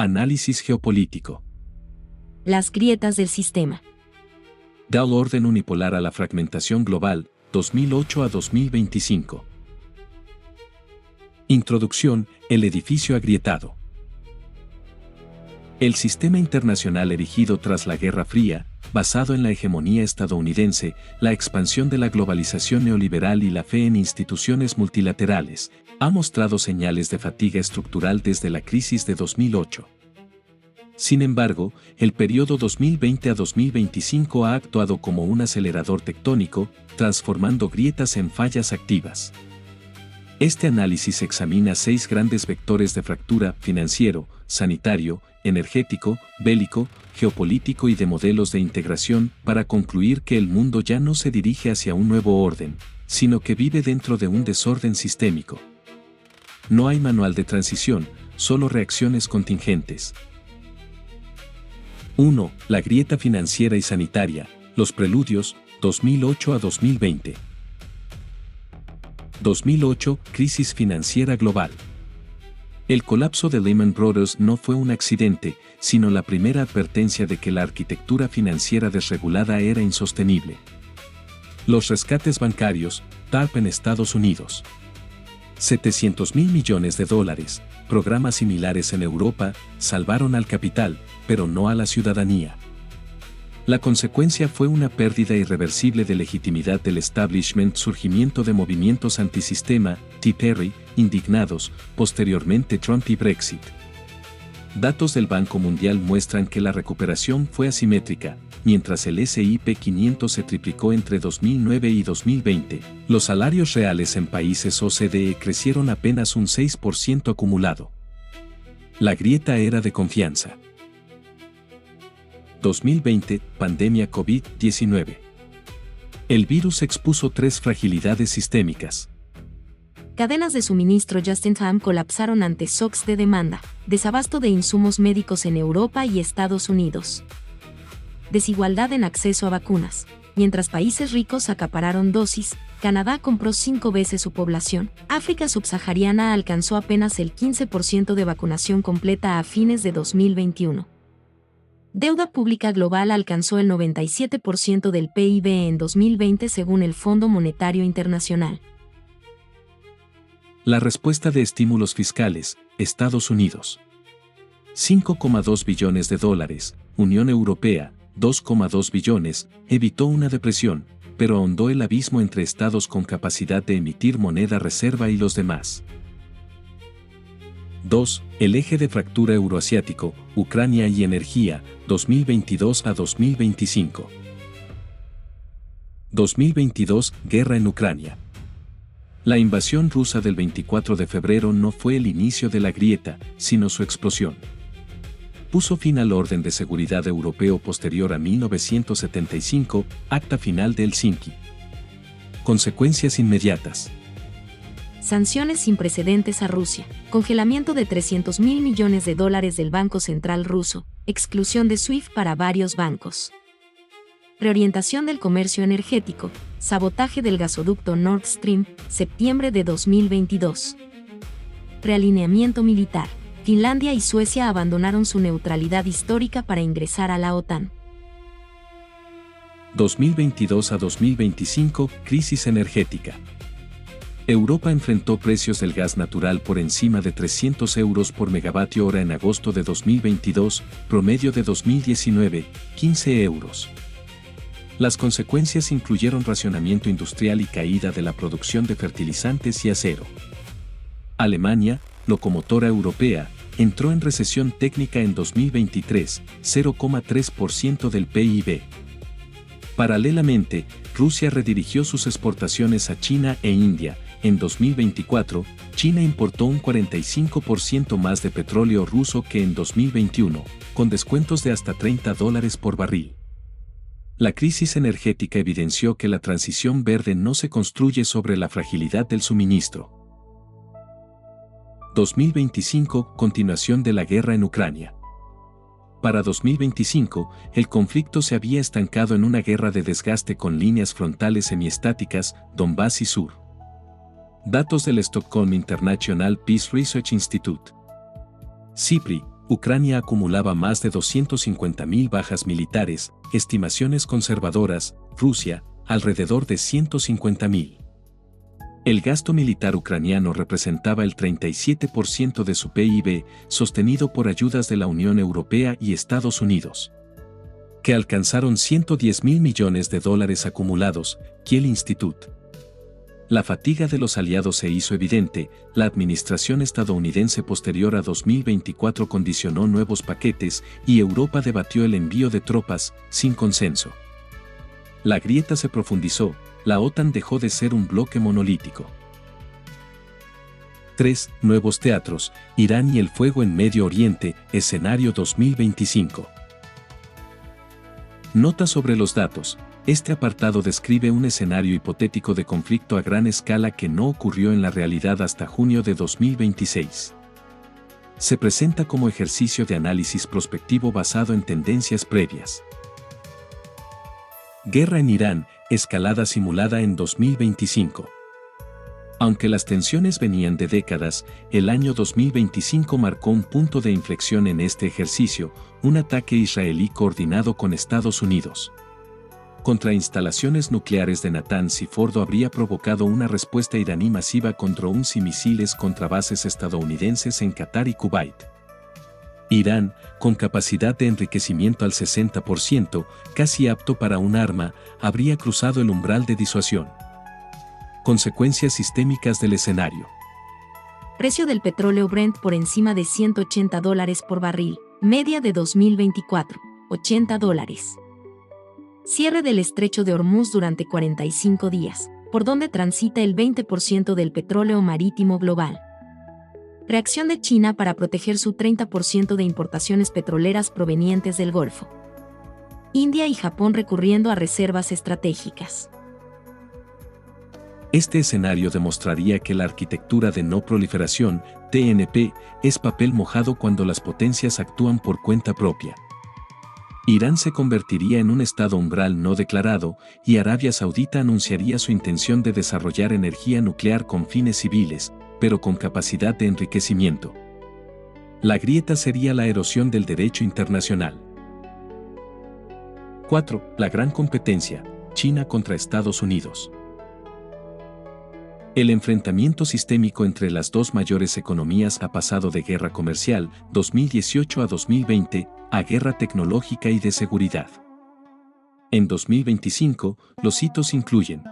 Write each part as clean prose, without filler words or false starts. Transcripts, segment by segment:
Análisis geopolítico. Las grietas del sistema. Del orden unipolar a la fragmentación global, 2008 a 2025. Introducción: el edificio agrietado. El sistema internacional erigido tras la Guerra Fría, basado en la hegemonía estadounidense, la expansión de la globalización neoliberal y la fe en instituciones multilaterales, ha mostrado señales de fatiga estructural desde la crisis de 2008. Sin embargo, el periodo 2020 a 2025 ha actuado como un acelerador tectónico, transformando grietas en fallas activas. Este análisis examina 6 grandes vectores de fractura: financiero, sanitario, energético, bélico, geopolítico y de modelos de integración, para concluir que el mundo ya no se dirige hacia un nuevo orden, sino que vive dentro de un desorden sistémico. No hay manual de transición, solo reacciones contingentes. 1. La grieta financiera y sanitaria, los preludios, 2008 a 2020. 2008, crisis financiera global. El colapso de Lehman Brothers no fue un accidente, sino la primera advertencia de que la arquitectura financiera desregulada era insostenible. Los rescates bancarios, TARP en Estados Unidos. $700.000 millones, programas similares en Europa, salvaron al capital, pero no a la ciudadanía. La consecuencia fue una pérdida irreversible de legitimidad del establishment, surgimiento de movimientos antisistema, Tea Party, indignados, posteriormente Trump y Brexit. Datos del Banco Mundial muestran que la recuperación fue asimétrica. Mientras el S&P 500 se triplicó entre 2009 y 2020, los salarios reales en países OCDE crecieron apenas un 6% acumulado. La grieta era de confianza. 2020, pandemia COVID-19. El virus expuso 3 fragilidades sistémicas. Cadenas de suministro just-in-time colapsaron ante shocks de demanda, desabasto de insumos médicos en Europa y Estados Unidos. Desigualdad en acceso a vacunas. Mientras países ricos acapararon dosis, Canadá compró 5 veces su población. África subsahariana alcanzó apenas el 15% de vacunación completa a fines de 2021. Deuda pública global alcanzó el 97% del PIB en 2020 según el Fondo Monetario Internacional. La respuesta de estímulos fiscales, Estados Unidos. $5,2 billones, Unión Europea, $2,2 billones, evitó una depresión, pero ahondó el abismo entre estados con capacidad de emitir moneda reserva y los demás. 2. El eje de fractura euroasiático, Ucrania y energía, 2022 a 2025. 2022, guerra en Ucrania. La invasión rusa del 24 de febrero no fue el inicio de la grieta, sino su explosión. Puso fin al orden de seguridad europeo posterior a 1975, acta final de Helsinki. Consecuencias inmediatas. Sanciones sin precedentes a Rusia, congelamiento de $300.000 millones del Banco Central ruso, exclusión de SWIFT para varios bancos. Reorientación del comercio energético, sabotaje del gasoducto Nord Stream, septiembre de 2022. Realineamiento militar. Finlandia y Suecia abandonaron su neutralidad histórica para ingresar a la OTAN. 2022 a 2025, crisis energética. Europa enfrentó precios del gas natural por encima de €300 por megavatio hora en agosto de 2022, promedio de 2019, €15. Las consecuencias incluyeron racionamiento industrial y caída de la producción de fertilizantes y acero. Alemania, locomotora europea, entró en recesión técnica en 2023, 0,3% del PIB. Paralelamente, Rusia redirigió sus exportaciones a China e India. En 2024, China importó un 45% más de petróleo ruso que en 2021, con descuentos de hasta $30 por barril. La crisis energética evidenció que la transición verde no se construye sobre la fragilidad del suministro. 2025, continuación de la guerra en Ucrania. Para 2025, el conflicto se había estancado en una guerra de desgaste con líneas frontales semiestáticas, Donbass y Sur. Datos del Stockholm International Peace Research Institute. SIPRI, Ucrania acumulaba más de 250.000 bajas militares, estimaciones conservadoras, Rusia, alrededor de 150.000. El gasto militar ucraniano representaba el 37% de su PIB, sostenido por ayudas de la Unión Europea y Estados Unidos, que alcanzaron $110.000 millones acumulados, Kiel Institute. La fatiga de los aliados se hizo evidente, la administración estadounidense posterior a 2024 condicionó nuevos paquetes y Europa debatió el envío de tropas, sin consenso. La grieta se profundizó, la OTAN dejó de ser un bloque monolítico. 3. Nuevos teatros, Irán y el fuego en Medio Oriente, escenario 2025. Nota sobre los datos. Este apartado describe un escenario hipotético de conflicto a gran escala que no ocurrió en la realidad hasta junio de 2026. Se presenta como ejercicio de análisis prospectivo basado en tendencias previas. Guerra en Irán, escalada simulada en 2025. Aunque las tensiones venían de décadas, el año 2025 marcó un punto de inflexión en este ejercicio, un ataque israelí coordinado con Estados Unidos contra instalaciones nucleares de Natanz y Fordo habría provocado una respuesta iraní masiva contra 11 misiles contra bases estadounidenses en Qatar y Kuwait. Irán, con capacidad de enriquecimiento al 60%, casi apto para un arma, habría cruzado el umbral de disuasión. Consecuencias sistémicas del escenario. Precio del petróleo Brent por encima de $180 por barril, media de 2024, $80. Cierre del estrecho de Hormuz durante 45 días, por donde transita el 20% del petróleo marítimo global. Reacción de China para proteger su 30% de importaciones petroleras provenientes del Golfo. India y Japón recurriendo a reservas estratégicas. Este escenario demostraría que la arquitectura de no proliferación, TNP, es papel mojado cuando las potencias actúan por cuenta propia. Irán se convertiría en un estado umbral no declarado, y Arabia Saudita anunciaría su intención de desarrollar energía nuclear con fines civiles, pero con capacidad de enriquecimiento. La grieta sería la erosión del derecho internacional. 4. La gran competencia, China contra Estados Unidos. El enfrentamiento sistémico entre las dos mayores economías ha pasado de guerra comercial, 2018 a 2020, a guerra tecnológica y de seguridad. En 2025, los hitos incluyen: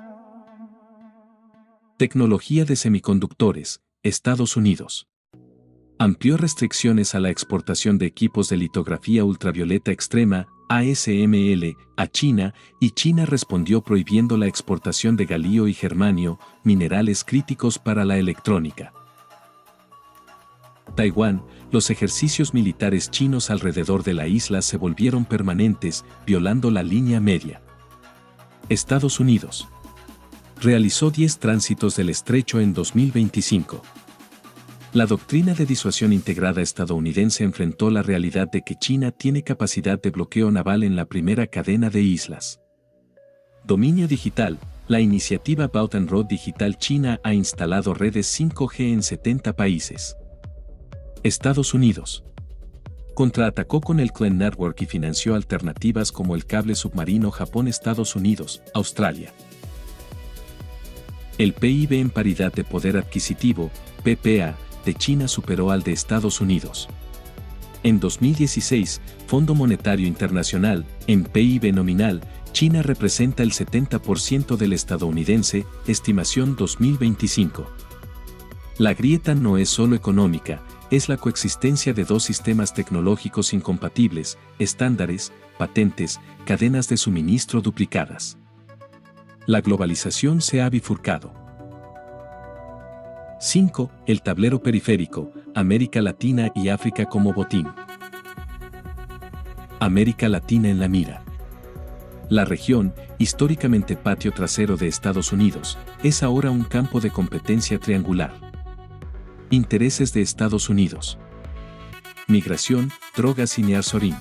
tecnología de semiconductores, Estados Unidos amplió restricciones a la exportación de equipos de litografía ultravioleta extrema, ASML, a China, y China respondió prohibiendo la exportación de galio y germanio, minerales críticos para la electrónica. Taiwán, los ejercicios militares chinos alrededor de la isla se volvieron permanentes, violando la línea media. Estados Unidos realizó 10 tránsitos del estrecho en 2025. La doctrina de disuasión integrada estadounidense enfrentó la realidad de que China tiene capacidad de bloqueo naval en la primera cadena de islas. Dominio digital. La iniciativa Belt and Road Digital China ha instalado redes 5G en 70 países. Estados Unidos contraatacó con el CLEN Network y financió alternativas como el cable submarino Japón-Estados Unidos, Australia. El PIB en paridad de poder adquisitivo, PPA, de China superó al de Estados Unidos. En 2016, Fondo Monetario Internacional, en PIB nominal, China representa el 70% del estadounidense, estimación 2025. La grieta no es solo económica, es la coexistencia de dos sistemas tecnológicos incompatibles, estándares, patentes, cadenas de suministro duplicadas. La globalización se ha bifurcado. 5. El tablero periférico, América Latina y África como botín. América Latina en la mira. La región, históricamente patio trasero de Estados Unidos, es ahora un campo de competencia triangular. Intereses de Estados Unidos. Migración, drogas y nearshoring.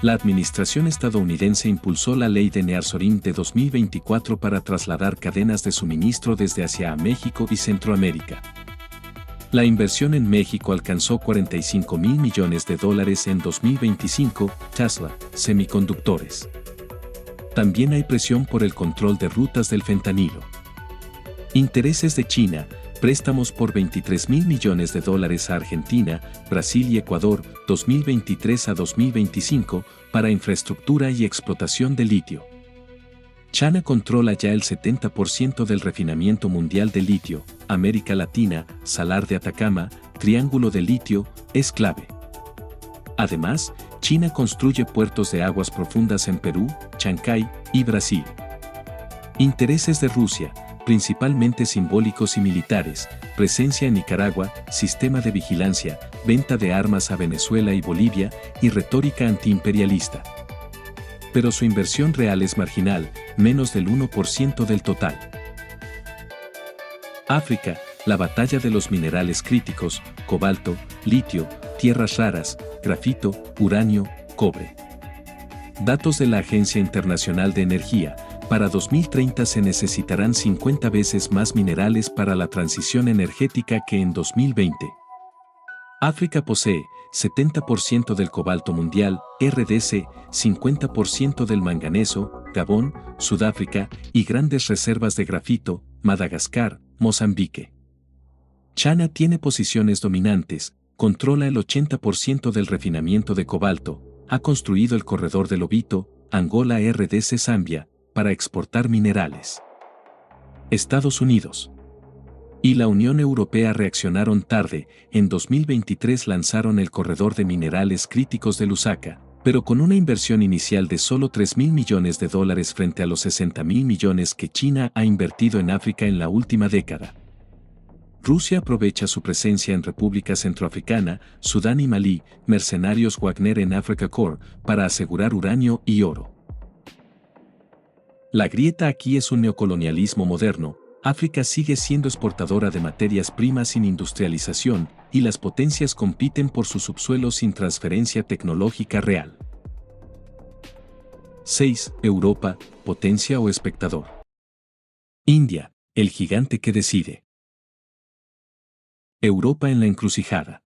La administración estadounidense impulsó la ley de nearshoring de 2024 para trasladar cadenas de suministro desde Asia a México y Centroamérica. La inversión en México alcanzó 45,000 millones de dólares en 2025, Tesla, semiconductores. También hay presión por el control de rutas del fentanilo. Intereses de China, préstamos por 23,000 millones de dólares a Argentina, Brasil y Ecuador, 2023 a 2025, para infraestructura y explotación de litio. China controla ya el 70% del refinamiento mundial de litio. América Latina, Salar de Atacama, Triángulo de Litio, es clave. Además, China construye puertos de aguas profundas en Perú, Chancay y Brasil. Intereses de Rusia, principalmente simbólicos y militares, presencia en Nicaragua, sistema de vigilancia, venta de armas a Venezuela y Bolivia y retórica antiimperialista. Pero su inversión real es marginal, menos del 1% del total. África, la batalla de los minerales críticos, cobalto, litio, tierras raras, grafito, uranio, cobre. Datos de la Agencia Internacional de Energía, para 2030 se necesitarán 50 veces más minerales para la transición energética que en 2020. África posee 70% del cobalto mundial, RDC, 50% del manganeso, Gabón, Sudáfrica, y grandes reservas de grafito, Madagascar, Mozambique. China tiene posiciones dominantes, controla el 80% del refinamiento de cobalto, ha construido el corredor del Lobito, Angola RDC Zambia, para exportar minerales. Estados Unidos y la Unión Europea reaccionaron tarde. En 2023 lanzaron el corredor de minerales críticos de Lusaka, pero con una inversión inicial de solo 3,000 millones de dólares frente a los 60,000 millones que China ha invertido en África en la última década. Rusia aprovecha su presencia en República Centroafricana, Sudán y Malí, mercenarios Wagner en Africa Corps, para asegurar uranio y oro. La grieta aquí es un neocolonialismo moderno. África sigue siendo exportadora de materias primas sin industrialización, y las potencias compiten por su subsuelo sin transferencia tecnológica real. 6. Europa, potencia o espectador. India, el gigante que decide. Europa en la encrucijada.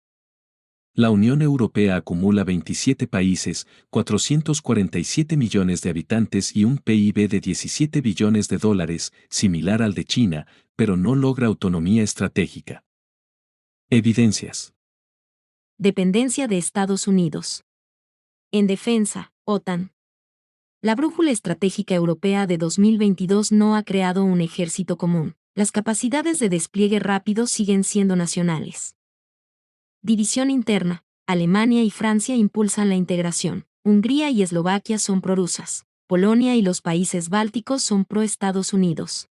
La Unión Europea acumula 27 países, 447 millones de habitantes y un PIB de 17 billones de dólares, similar al de China, pero no logra autonomía estratégica. Evidencias. Dependencia de Estados Unidos. En defensa, OTAN. La Brújula Estratégica Europea de 2022 no ha creado un ejército común. Las capacidades de despliegue rápido siguen siendo nacionales. División interna. Alemania y Francia impulsan la integración. Hungría y Eslovaquia son prorrusas. Polonia y los países bálticos son pro-Estados Unidos.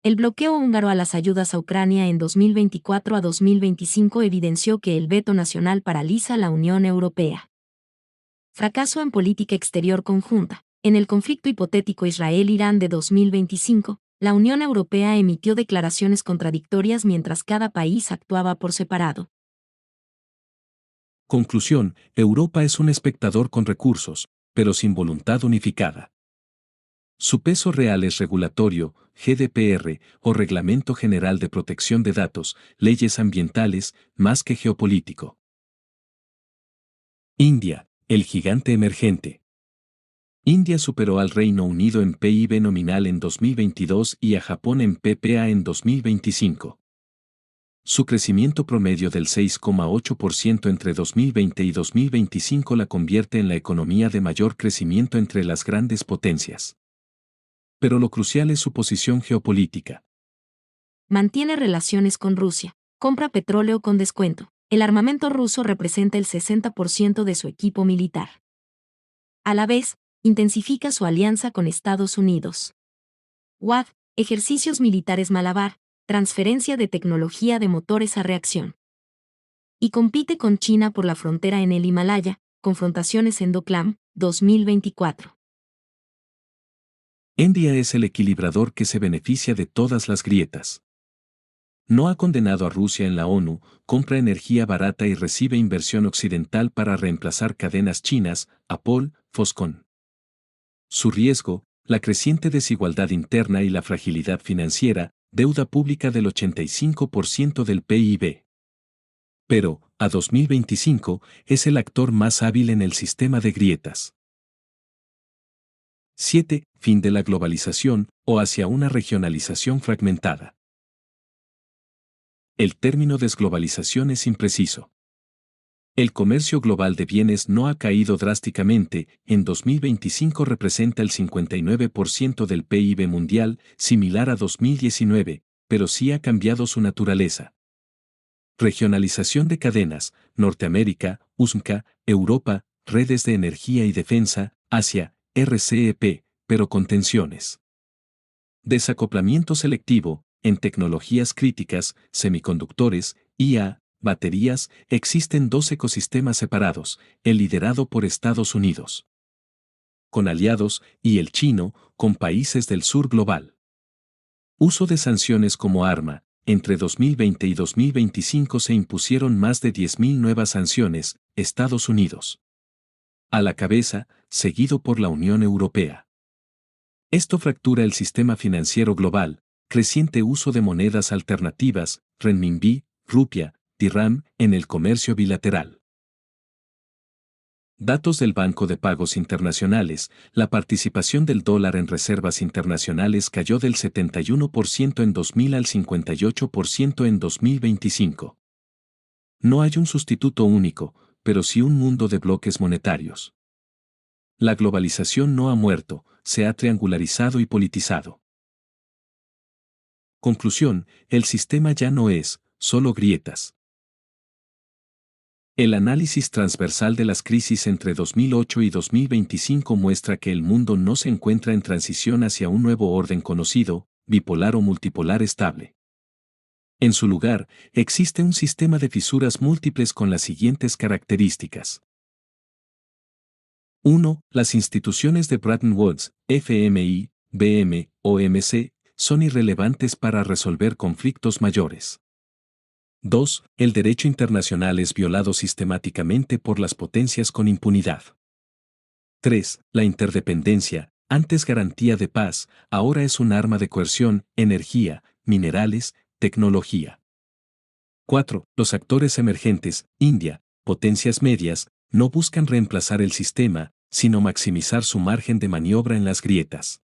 El bloqueo húngaro a las ayudas a Ucrania en 2024 a 2025 evidenció que el veto nacional paraliza la Unión Europea. Fracaso en política exterior conjunta. En el conflicto hipotético Israel-Irán de 2025, la Unión Europea emitió declaraciones contradictorias mientras cada país actuaba por separado. Conclusión: Europa es un espectador con recursos, pero sin voluntad unificada. Su peso real es regulatorio, GDPR, o Reglamento General de Protección de Datos, leyes ambientales, más que geopolítico. India, el gigante emergente. India superó al Reino Unido en PIB nominal en 2022 y a Japón en PPA en 2025. Su crecimiento promedio del 6,8% entre 2020 y 2025 la convierte en la economía de mayor crecimiento entre las grandes potencias. Pero lo crucial es su posición geopolítica. Mantiene relaciones con Rusia. Compra petróleo con descuento. El armamento ruso representa el 60% de su equipo militar. A la vez, intensifica su alianza con Estados Unidos. WAD, ejercicios militares Malabar, transferencia de tecnología de motores a reacción. Y compite con China por la frontera en el Himalaya, confrontaciones en Doklam, 2024. India es el equilibrador que se beneficia de todas las grietas. No ha condenado a Rusia en la ONU, compra energía barata y recibe inversión occidental para reemplazar cadenas chinas, Apple, Foxconn. Su riesgo, la creciente desigualdad interna y la fragilidad financiera, deuda pública del 85% del PIB. Pero, a 2025, es el actor más hábil en el sistema de grietas. 7. Fin de la globalización o hacia una regionalización fragmentada. El término desglobalización es impreciso. El comercio global de bienes no ha caído drásticamente, en 2025 representa el 59% del PIB mundial, similar a 2019, pero sí ha cambiado su naturaleza. Regionalización de cadenas, Norteamérica, USMCA, Europa, redes de energía y defensa, Asia, RCEP, pero con tensiones. Desacoplamiento selectivo, en tecnologías críticas, semiconductores, IA, baterías, existen dos ecosistemas separados, el liderado por Estados Unidos, con aliados, y el chino, con países del sur global. Uso de sanciones como arma. Entre 2020 y 2025 se impusieron más de 10.000 nuevas sanciones, Estados Unidos a la cabeza, seguido por la Unión Europea. Esto fractura el sistema financiero global, creciente uso de monedas alternativas, renminbi, rupia, dirham, en el comercio bilateral. Datos del Banco de Pagos Internacionales, la participación del dólar en reservas internacionales cayó del 71% en 2000 al 58% en 2025. No hay un sustituto único, pero sí un mundo de bloques monetarios. La globalización no ha muerto, se ha triangularizado y politizado. Conclusión, el sistema ya no es, solo grietas. El análisis transversal de las crisis entre 2008 y 2025 muestra que el mundo no se encuentra en transición hacia un nuevo orden conocido, bipolar o multipolar estable. En su lugar, existe un sistema de fisuras múltiples con las siguientes características. 1. Las instituciones de Bretton Woods, FMI, BM, OMC, son irrelevantes para resolver conflictos mayores. 2. El derecho internacional es violado sistemáticamente por las potencias con impunidad. 3. La interdependencia, antes garantía de paz, ahora es un arma de coerción, energía, minerales, tecnología. 4. Los actores emergentes, India, potencias medias, no buscan reemplazar el sistema, sino maximizar su margen de maniobra en las grietas.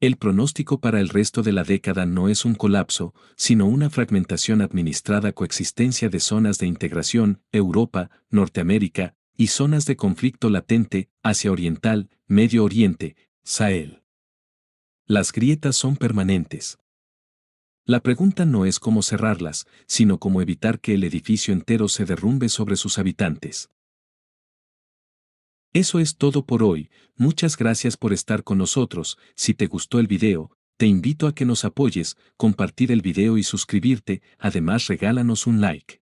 El pronóstico para el resto de la década no es un colapso, sino una fragmentación administrada coexistencia de zonas de integración, Europa, Norteamérica, y zonas de conflicto latente, Asia Oriental, Medio Oriente, Sahel. Las grietas son permanentes. La pregunta no es cómo cerrarlas, sino cómo evitar que el edificio entero se derrumbe sobre sus habitantes. Eso es todo por hoy, muchas gracias por estar con nosotros. Si te gustó el video, te invito a que nos apoyes, compartir el video y suscribirte, además regálanos un like.